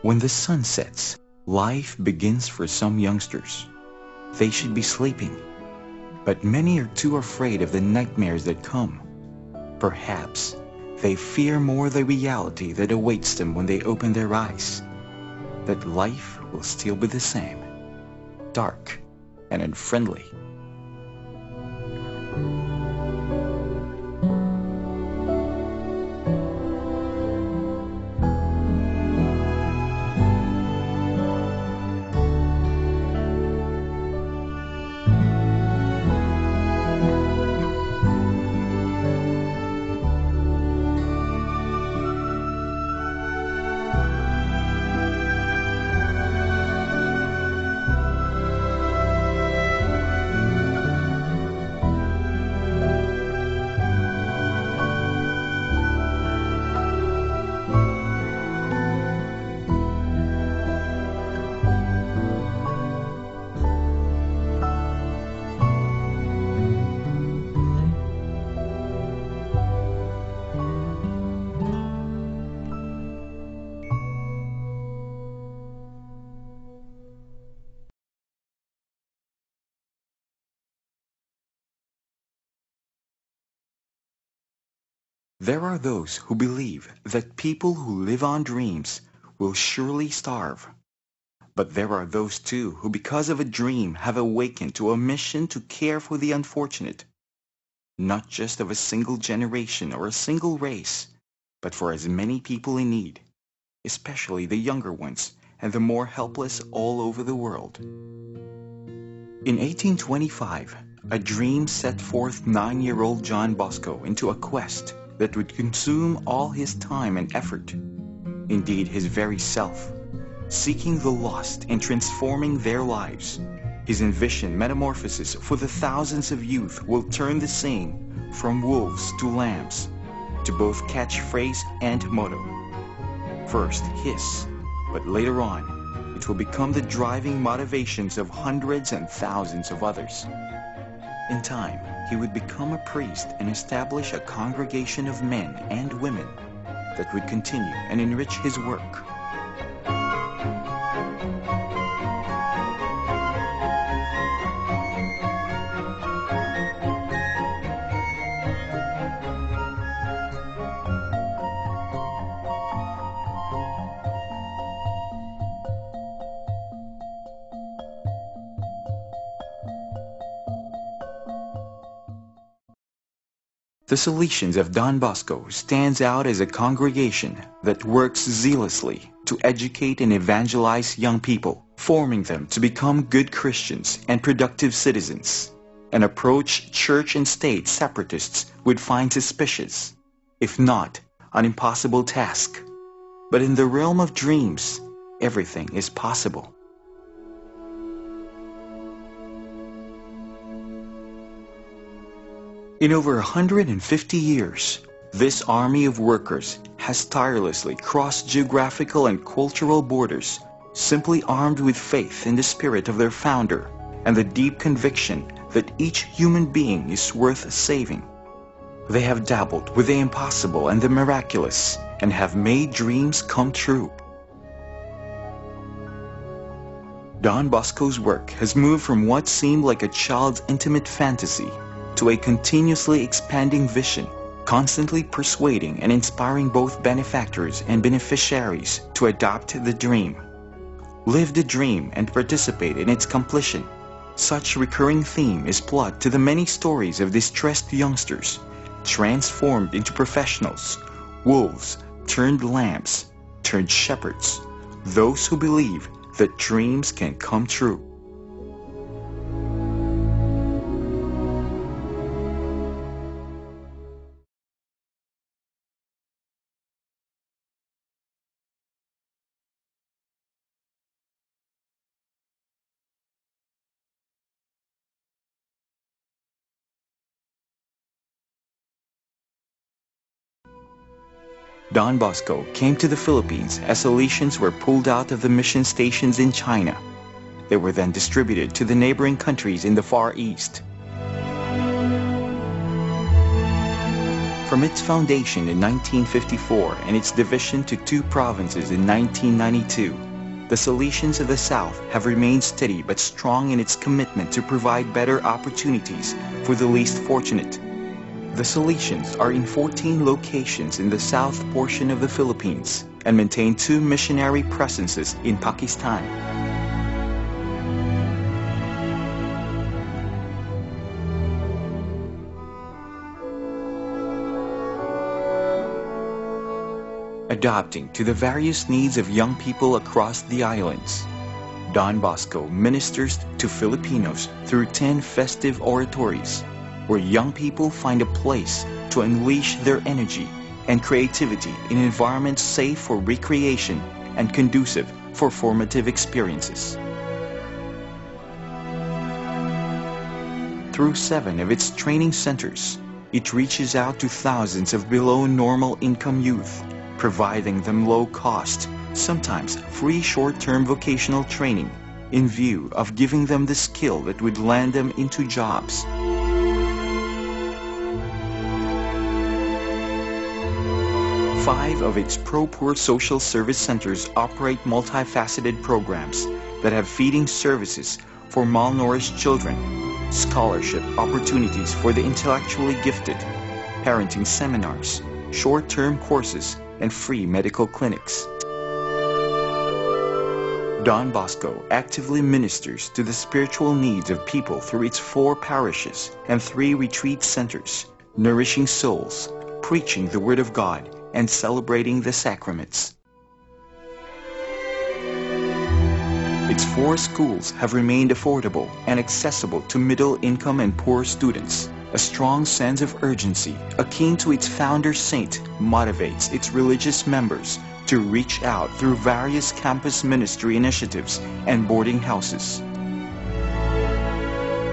When the sun sets, life begins for some youngsters. They should be sleeping, but many are too afraid of the nightmares that come. Perhaps they fear more the reality that awaits them when they open their eyes, that life will still be the same, dark and unfriendly. There are those who believe that people who live on dreams will surely starve. But there are those too who, because of a dream, have awakened to a mission to care for the unfortunate, not just of a single generation or a single race, but for as many people in need, especially the younger ones and the more helpless all over the world. In 1825, a dream set forth 9-year-old Don Bosco into a quest that would consume all his time and effort, indeed his very self, seeking the lost and transforming their lives. His envisioned metamorphosis for the thousands of youth will turn the saying from wolves to lambs, to both catchphrase and motto. First his, but later on, it will become the driving motivations of hundreds and thousands of others. In time, he would become a priest and establish a congregation of men and women that would continue and enrich his work. The Salesians of Don Bosco stands out as a congregation that works zealously to educate and evangelize young people, forming them to become good Christians and productive citizens, an approach church and state separatists would find suspicious, if not an impossible task. But in the realm of dreams, everything is possible. In over 150 years, this army of workers has tirelessly crossed geographical and cultural borders, simply armed with faith in the spirit of their founder and the deep conviction that each human being is worth saving. They have dabbled with the impossible and the miraculous and have made dreams come true. Don Bosco's work has moved from what seemed like a child's intimate fantasy to a continuously expanding vision, constantly persuading and inspiring both benefactors and beneficiaries to adopt the dream, live the dream, and participate in its completion. Such recurring theme is plugged to the many stories of distressed youngsters, transformed into professionals, wolves turned lambs, turned shepherds, those who believe that dreams can come true. Don Bosco came to the Philippines as Salesians were pulled out of the mission stations in China. They were then distributed to the neighboring countries in the Far East. From its foundation in 1954 and its division to two provinces in 1992, the Salesians of the South have remained steady but strong in its commitment to provide better opportunities for the least fortunate. The Salesians are in 14 locations in the south portion of the Philippines and maintain 2 missionary presences in Pakistan. Adapting to the various needs of young people across the islands, Don Bosco ministers to Filipinos through 10 festive oratories, where young people find a place to unleash their energy and creativity in environments safe for recreation and conducive for formative experiences. Through 7 of its training centers, it reaches out to thousands of below normal income youth, providing them low-cost, sometimes free short-term vocational training in view of giving them the skill that would land them into jobs. Five of its pro-poor social service centers operate multifaceted programs that have feeding services for malnourished children, scholarship opportunities for the intellectually gifted, parenting seminars, short-term courses, and free medical clinics. Don Bosco actively ministers to the spiritual needs of people through its 4 parishes and 3 retreat centers, nourishing souls, preaching the Word of God, and celebrating the sacraments. Its 4 schools have remained affordable and accessible to middle-income and poor students. A strong sense of urgency, akin to its founder saint, motivates its religious members to reach out through various campus ministry initiatives and boarding houses.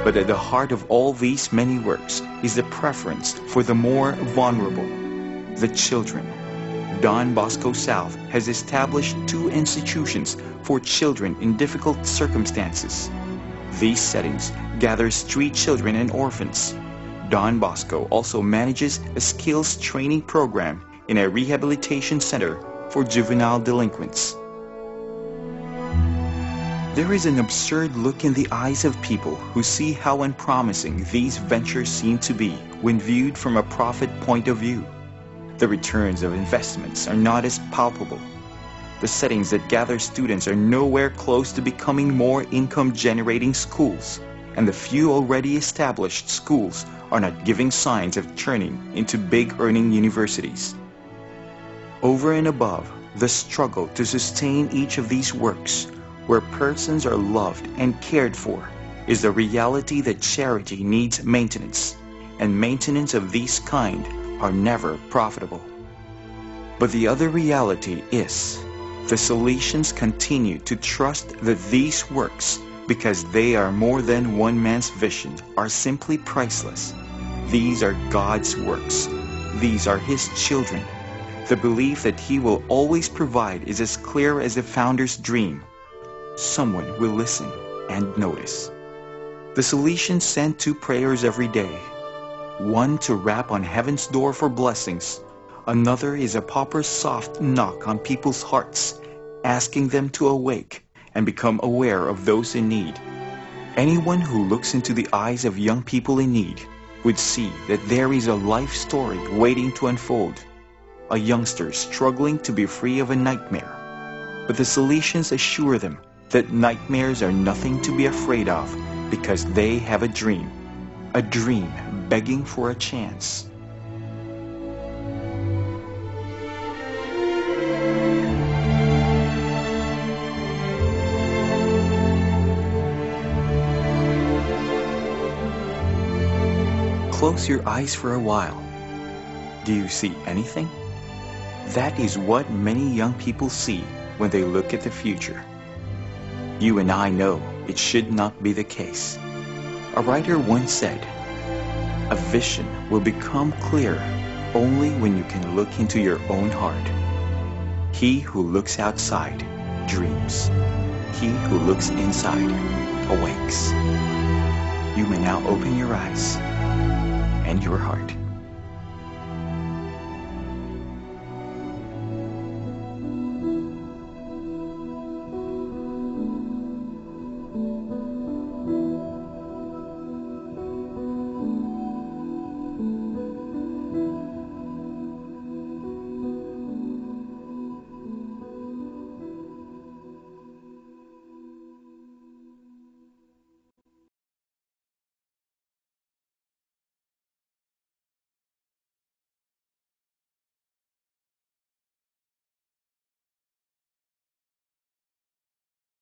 But at the heart of all these many works is the preference for the more vulnerable, the children. Don Bosco South has established 2 institutions for children in difficult circumstances. These settings gather street children and orphans. Don Bosco also manages a skills training program in a rehabilitation center for juvenile delinquents. There is an absurd look in the eyes of people who see how unpromising these ventures seem to be when viewed from a profit point of view. The returns of investments are not as palpable. The settings that gather students are nowhere close to becoming more income-generating schools, and the few already established schools are not giving signs of turning into big-earning universities. Over and above the struggle to sustain each of these works, where persons are loved and cared for, is the reality that charity needs maintenance, and maintenance of these kind are never profitable. But the other reality is, the Salesians continue to trust that these works, because they are more than one man's vision, are simply priceless. These are God's works. These are His children. The belief that He will always provide is as clear as a founder's dream. Someone will listen and notice. The Salesians send 2 prayers every day. One to rap on heaven's door for blessings. Another is a pauper's soft knock on people's hearts, asking them to awake and become aware of those in need. Anyone who looks into the eyes of young people in need would see that there is a life story waiting to unfold. A youngster struggling to be free of a nightmare. But the Salesians assure them that nightmares are nothing to be afraid of because they have a dream begging for a chance. Close your eyes for a while. Do you see anything? That is what many young people see when they look at the future. You and I know it should not be the case. A writer once said, "A vision will become clear only when you can look into your own heart. He who looks outside dreams. He who looks inside awakes." You may now open your eyes and your heart.